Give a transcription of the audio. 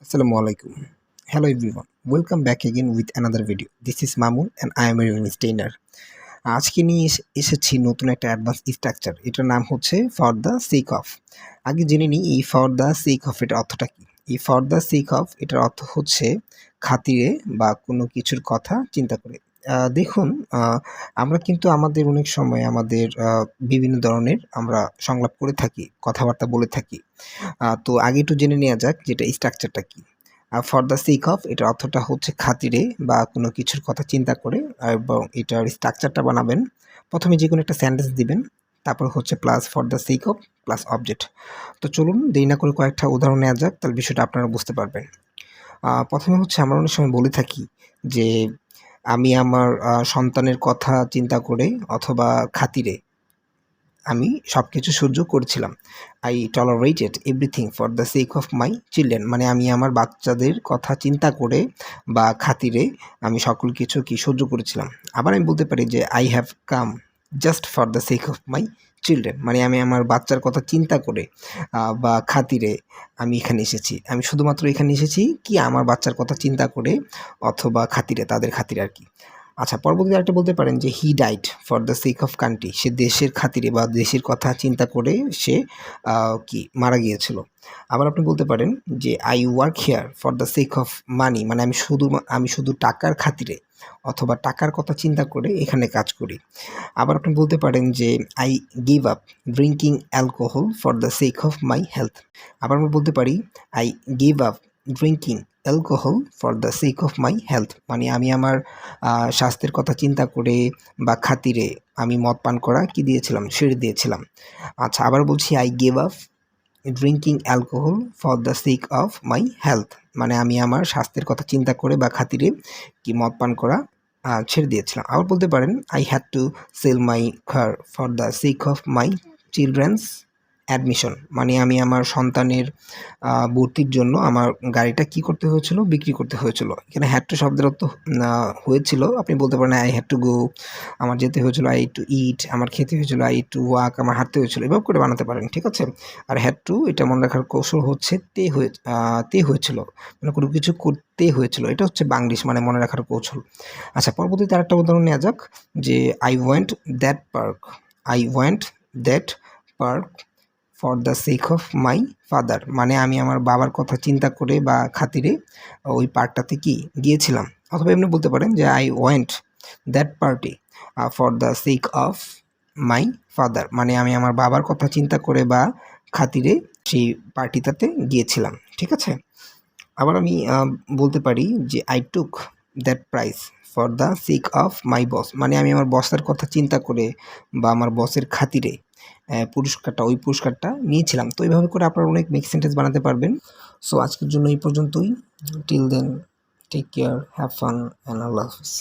Assalamu alaikum. Hello everyone. Welcome back again with another video. This is Mamun and I am a English trainer. আজকে নিয়ে এসেছি নতুন একটা advance structure. এটার নাম হচ্ছে ফর দ্য সেক অফ। আগে জেনে নিই এই ফর দ্য সেক অফ এটার অর্থটা কী। এই ফর দ্য সেক অফ এটার অর্থ হচ্ছে খাতিরে বা কোনো কিছুর কথা চিন্তা করে। দেখুন, আমরা কিন্তু আমাদের অনেক সময় আমাদের বিভিন্ন ধরনের আমরা সংলাপ করে থাকি, কথাবার্তা বলে থাকি। তো আগে একটু জেনে নেওয়া যাক যেটা স্ট্রাকচারটা কী। ফর দ্য সেক অফ এটার অর্থটা হচ্ছে খাতিরে বা কোনো কিছুর কথা চিন্তা করে, এবং এটার স্ট্রাকচারটা বানাবেন। প্রথমে যে কোনো একটা সেন্টেন্স দিবেন, তারপর হচ্ছে plus for the sake of plus object. তো চলুন দেরি না করে কয়েকটা উদাহরণ নেওয়া যাক, তাহলে বিষয়টা আপনারা বুঝতে পারবেন। প্রথমে হচ্ছে আমরা অনেক সময় বলে থাকি যে আমি আমার সন্তানের কথা চিন্তা করে অথবা খাতিরে আমি সব কিছু সহ্য করেছিলাম। I tolerated everything for the sake of my children, মানে আমি আমার বাচ্চাদের কথা চিন্তা করে বা খাতিরে আমি সকল কিছু সহ্য করেছিলাম। আবার আমি বলতে পারি যে I have come just for the sake of my children, মানে আমি আমার বাচ্চার কথা চিন্তা করে বা খাতিরে আমি এখানে এসেছি। আমি শুধুমাত্র এখানে এসেছি কি আমার বাচ্চার কথা চিন্তা করে অথবা খাতিরে, তাদের খাতিরে আর কি। আচ্ছা, পরবর্তীতে আরেকটা বলতে পারেন যে he died for the sake of country, সে দেশের খাতিরে বা দেশের কথা চিন্তা করে সে মারা গিয়েছিল। আবার আপনি বলতে পারেন যে I work here for the sake of money, মানে আমি শুধু টাকার খাতিরে অথবা টাকার কথা চিন্তা করে এখানে কাজ করি। আবার আপনি বলতে পারেন যে I give up drinking alcohol for the sake of my health. আবার আমরা বলতে পারি I give up drinking alcohol for the sake of my health, মানে আমি আমার স্বাস্থ্যের কথা চিন্তা করে বা খাতিরে আমি মদ পান করা ছেড়ে দিয়েছিলাম। আচ্ছা, আবার বলছি I give up drinking alcohol for the sake of my health, মানে আমি আমার স্বাস্থ্যের কথা চিন্তা করে বা খাতিরে মদ পান করা ছেড়ে দিয়েছিলাম। আবার বলতে পারেন I had to sell my car for the sake of my children's admission, মানে আমি আমার সন্তানের ভর্তির জন্য আমার গাড়িটা করতে হয়েছিল, বিক্রি করতে হয়েছিল। এখানে হ্যাড টু শব্দের অর্থ হয়েছিল, আপনি বলতে পারেন আই হ্যাড টু গো, আমার যেতে হয়েছিল, আই টু ইট, আমার খেতে হয়েছিল, আই টু ওয়াক, আমার হাঁটতে হয়েছিল। এভাবে করে বানাতে পারেন, ঠিক আছে। আর হ্যাড টু এটা মনে রাখার কৌশল হচ্ছে তে হয়েছিল, মানে কোনো কিছু করতে হয়েছিল, এটা হচ্ছে বাংলিশ, মানে মনে রাখার কৌশল। আচ্ছা, পরবর্তীতে আরেকটা উদাহরণ নেওয়া যাক যে I went that park, I went that park for the sake of my father, মানে আমি আমার বাবার কথা চিন্তা করে বা খাতিরে ওই পার্কটাতে গিয়েছিলাম। অথবা এমনি বলতে পারেন যে I went that party for the sake of my father, মানে আমি আমার বাবার কথা চিন্তা করে বা খাতিরে সেই পার্টিটাতে গিয়েছিলাম, ঠিক আছে। আবার আমি বলতে পারি যে I took that prize for the sake of my boss, মানে আমি আমার বসের কথা চিন্তা করে বা আমার বসের খাতিরে ওই পুরস্কারটা নিয়েছিলাম। তো এইভাবে করে আপনারা অনেক মেক সেন্টেন্স বানাতে পারবেন। সো আজকের জন্য এই পর্যন্তই। Till then, take care, have fun and আল্লাহ হাফিজ।